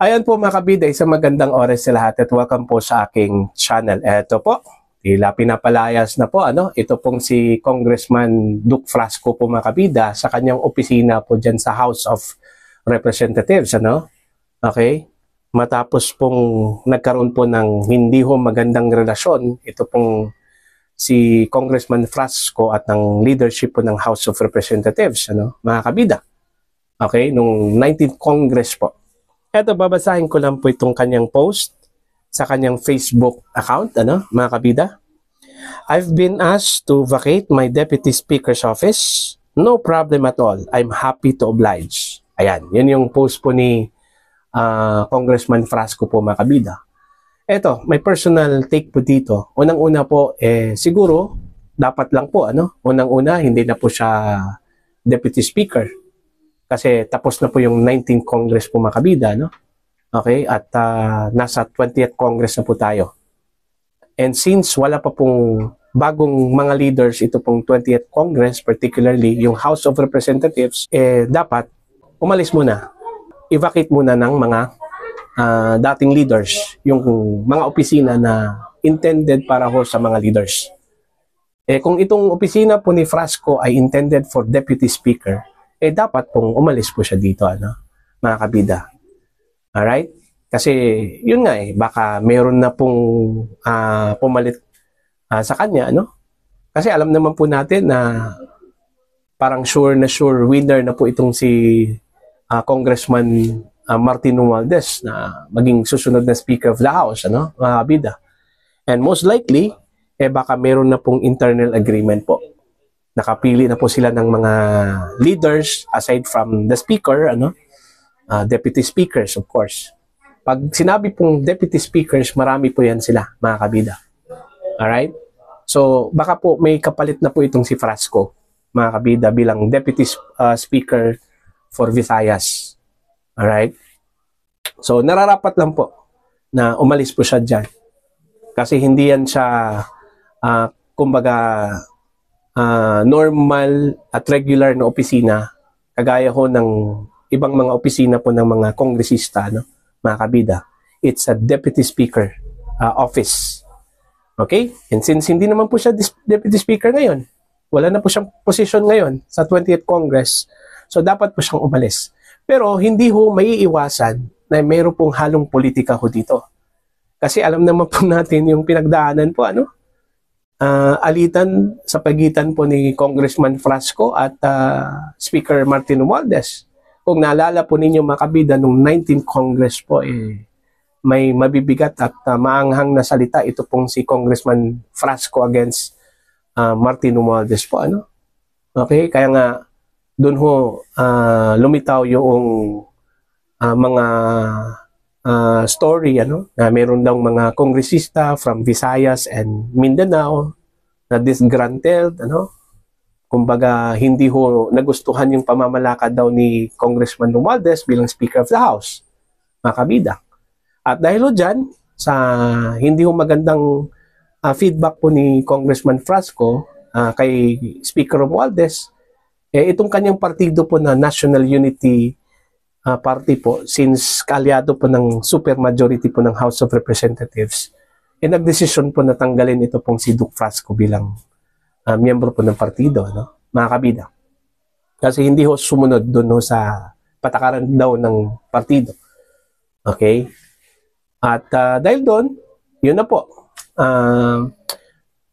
Ayan po mga kabida, isang magandang oras sa lahat at welcome po sa aking channel. Eto po, tila pinapalayas na po. Ito pong si Congressman Duke Frasco po mga kabida sa kanyang opisina po dyan sa House of Representatives. Okay? Matapos pong nagkaroon po ng hindi ho magandang relasyon, ito pong si Congressman Frasco at ng leadership po ng House of Representatives, mga kabida. Okay? Nung 19th Congress po. Eto, babasahin ko lang po itong kanyang post sa kanyang Facebook account, mga kabida. I've been asked to vacate my Deputy Speaker's office. No problem at all. I'm happy to oblige. Ayan, yun yung post po ni Congressman Frasco po, mga kabida. Eto, may personal take po dito. Unang-una po, siguro, dapat lang po, unang-una, hindi na po siya Deputy Speaker. Kasi tapos na po yung 19th Congress po mga kabida, Okay? At nasa 20th Congress na po tayo. And since wala pa pong bagong mga leaders, ito pong 20th Congress, particularly yung House of Representatives, dapat umalis muna. I-vacate muna ng mga dating leaders, yung mga opisina na intended para ho sa mga leaders. Kung itong opisina po ni Frasco ay intended for Deputy Speaker, dapat pong umalis po siya dito, mga kabida. Alright? Kasi, yun nga baka meron na pong pumalit sa kanya, Kasi alam naman po natin na parang sure winner na po itong si Congressman Martin Romualdez na maging susunod na Speaker of the House, mga kabida. And most likely, baka meron na pong internal agreement po. Nakapili na po sila ng mga leaders aside from the speaker, deputy speakers of course. Pag sinabi pong deputy speakers, marami po yan sila, mga kabida. Alright? So, baka po may kapalit na po itong si Frasco, mga kabida, bilang deputy speaker for Visayas. Alright? So, nararapat lang po na umalis po siya dyan. Kasi hindi yan siya, kumbaga, normal at regular na opisina kagaya ho ng ibang mga opisina po ng mga kongresista, mga kabida. It's a deputy speaker office. Okay? And since hindi naman po siya deputy speaker ngayon, wala na po siyang position ngayon sa 20th Congress, so dapat po siyang umalis. Pero hindi ho maiiwasan na mayroon pong halong politika ho dito. Kasi alam naman po natin yung pinagdaanan po, alitan sa pagitan po ni Congressman Frasco at Speaker Martin Romualdez. Kung naalala po ninyo mga kabida, nung 19th Congress po, may mabibigat at maanghang na salita ito pong si Congressman Frasco against Martin Romualdez po. Okay? Kaya nga, doon ho lumitaw yung mga story, na meron daw mga kongresista from Visayas and Mindanao na disgruntled, kumbaga hindi ho nagustuhan yung pamamalakad daw ni Congressman Romualdez bilang Speaker of the House, mga kabida. At dahil ho dyan, sa hindi ho magandang feedback po ni Congressman Frasco kay Speaker Romualdez, itong kanyang partido po na National Unity Party po, since kaalyado po ng supermajority po ng House of Representatives, nagdesisyon po na tanggalin ito pong si Duke Frasco bilang miyembro po ng partido, mga kabida. Kasi hindi ho sumunod doon sa patakaran daw ng partido. Okay? At dahil doon, yun na po.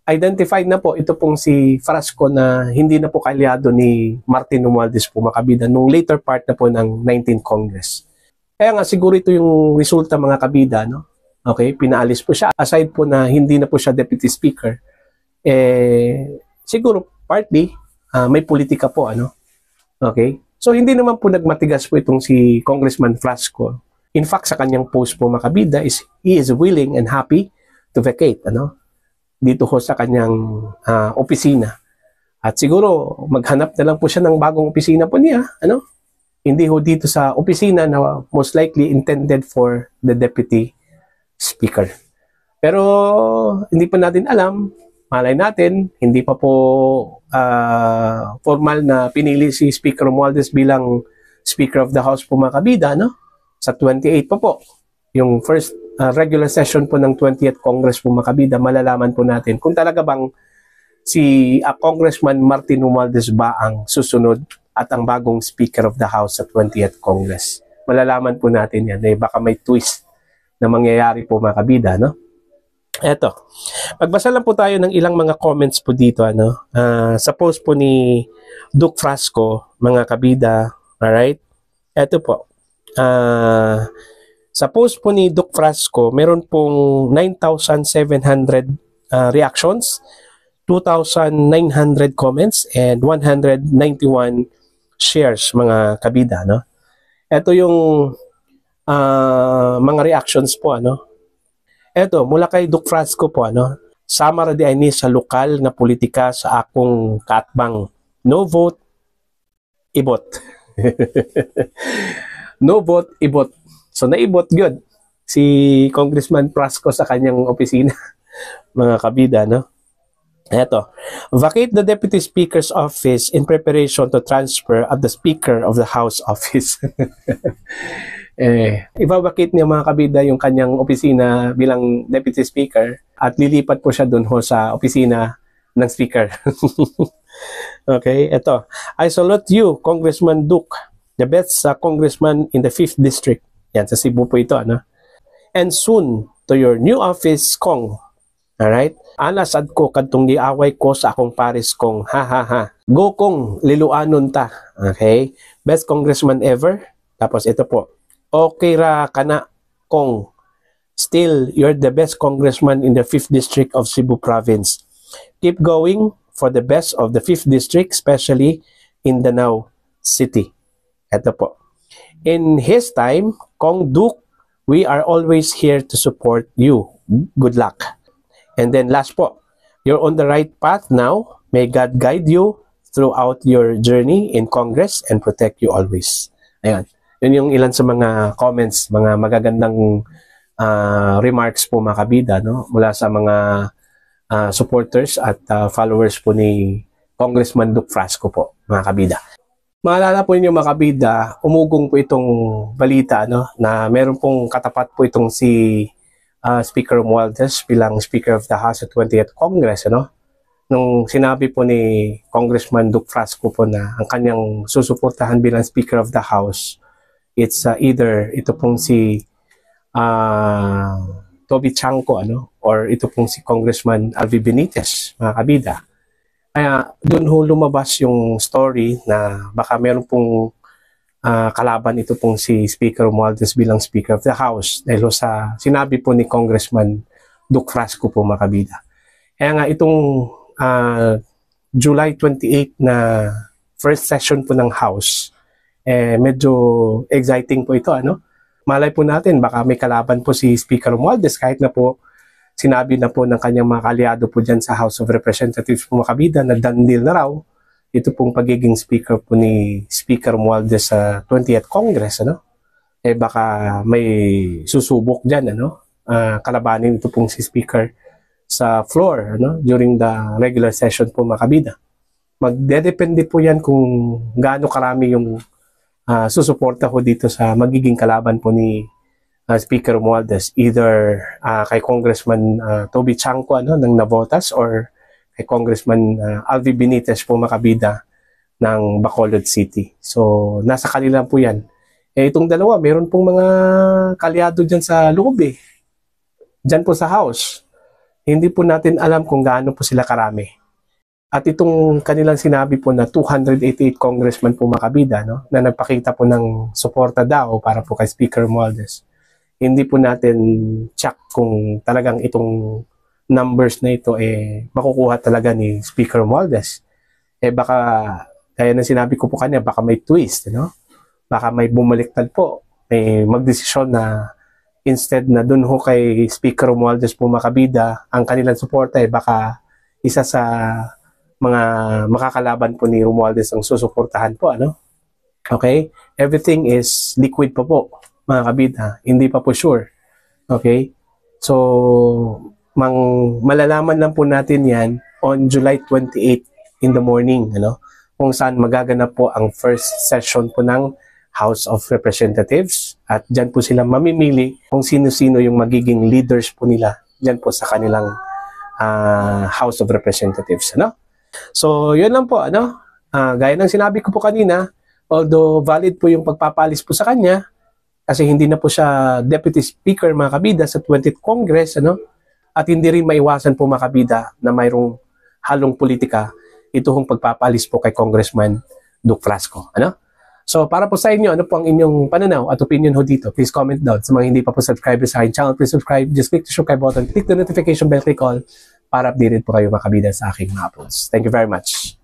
Identified na po ito pong si Frasco na hindi na po kaalyado ni Martin Romualdez po, mga kabida, nung later part na po ng 19th Congress. Kaya nga siguro ito yung resulta, mga kabida, Okay, pinaalis po siya. Aside po na hindi na po siya Deputy Speaker, siguro partly may politika po, Okay? So hindi naman po nagmatigas po itong si Congressman Frasco. In fact, sa kanyang post po, mga kabida, he is willing and happy to vacate, dito ho sa kanyang opisina. At siguro maghanap na lang po siya ng bagong opisina po niya, Hindi ho dito sa opisina na most likely intended for the Deputy Speaker. Pero hindi pa natin alam, malay natin, hindi pa po formal na pinili si Speaker Romualdez bilang Speaker of the House po, mga kabida, Sa 28 pa po, yung first regular session po ng 20th Congress po mga kabida, malalaman po natin kung talaga bang si Congressman Martin Romualdez ba ang susunod at ang bagong Speaker of the House sa 20th Congress. Malalaman po natin yan. Baka may twist na mangyayari po mga kabida, no? Eto, magbasa lang po tayo ng ilang mga comments po dito, sa post po ni Duke Frasco, mga kabida, alright? Eto po, sa post po ni Duke Frasco, meron pong 9,700 reactions, 2,900 comments, and 191 shares, mga kabida, no? Ito yung mga reactions po, Ito, mula kay Duke Frasco po, Samara di ani sa lokal na politika sa akong kaatbang. No vote, ibot. No vote, ibot. So, naibot good si Congressman Frasco sa kanyang opisina, mga kabida, no? Eto, vacate the Deputy Speaker's office in preparation to transfer at the Speaker of the House office. Ibabakit niya mga kabida yung kanyang opisina bilang Deputy Speaker at lilipat po siya dun ho sa opisina ng Speaker. Okay, eto. I salute you, Congressman Duke, the best congressman in the 5th District. Yan, sa Cebu po ito, And soon, to your new office, Kong. Alright? Alasad ko kadtong giaway ko sa akong pares Kong. Ha ha ha. Go Kong, liluanon ta. Okay? Best congressman ever. Tapos ito po. Okay ra kana Kong. Still, you're the best congressman in the 5th District of Cebu Province. Keep going for the best of the 5th District, especially in Danao City. Ito po. In his time, Kong Duke, we are always here to support you. Good luck. And then last po, you're on the right path now. May God guide you throughout your journey in Congress and protect you always. Ayan. Yun yung ilan sa mga comments, mga magagandang remarks po mga kabida, mula sa mga supporters at followers po ni Congressman Duke Frasco po, mga kabida. Maalala po ninyo mga kabida, umugong po itong balita na meron pong katapat po itong si Speaker Romualdez bilang Speaker of the House at 20th Congress. Nung sinabi po ni Congressman Duke Frasco po na ang kanyang susuportahan bilang Speaker of the House, it's either ito pong si Toby Chanco or ito pong si Congressman Alvi Benitez, mga kabida. Kaya doon ho lumabas yung story na baka meron pong kalaban ito pong si Speaker Romualdez bilang Speaker of the House dahil sa sinabi po ni Congressman Duke Frasco po mga kabida. Kaya nga itong July 28 na first session po ng House, medyo exciting po ito. Malay po natin baka may kalaban po si Speaker Romualdez kahit na po sinabi na po ng kanyang mga kalyado po dyan sa House of Representatives po mga kabida na done deal na raw ito pong pagiging speaker po ni Speaker Romualdez sa 20th Congress. Baka may susubok dyan, kalabanin ito pong si Speaker sa floor during the regular session po mga kabida. Magdedepende po yan kung gaano karami yung susuporta ko dito sa magiging kalaban po ni Speaker Romualdez, either kay Congressman Toby Chanco ng Navotas or kay Congressman Alvi Benitez po makabida ng Bacolod City. So, nasa kanila po yan. Itong dalawa, meron pong mga kalyado dyan sa loob dyan po sa House. Hindi po natin alam kung gaano po sila karami. At itong kanilang sinabi po na 288 congressman po makabida, na nagpakita po ng suporta daw para po kay Speaker Romualdez. Hindi po natin check kung talagang itong numbers na ito makukuha talaga ni Speaker Romualdez. Baka, kaya na sinabi ko po kanya, baka may twist, Baka may bumaliktad po. May magdesisyon na instead na dun ho kay Speaker Romualdez po makabida, ang kanilang suporta baka isa sa mga makakalaban po ni Romualdez ang susuportahan po, Okay? Everything is liquid pa po, mga kabida. Hindi pa po sure. Okay? So, malalaman lang po natin yan on July 28 in the morning, kung saan magaganap po ang first session po ng House of Representatives At dyan po sila mamimili kung sino-sino yung magiging leaders po nila dyan po sa kanilang House of Representatives. Ano? So, yun lang po. Ano? Gaya ng sinabi ko po kanina, although valid po yung pagpapalis po sa kanya, kasi hindi na po siya Deputy Speaker mga kabida sa 20th Congress, ano? At hindi rin maiwasan po mga kabida na mayroong halong politika ito hong pagpapalis po kay Congressman Duke Flasco. Ano? So, para po sa inyo, ano po ang inyong pananaw at opinion ho dito? Please comment down. Sa mga hindi pa po subscribe sa aking channel, please subscribe. Just click the subscribe button, click the notification bell, click all para updated po kayo mga kabida sa aking mga uploads. Thank you very much.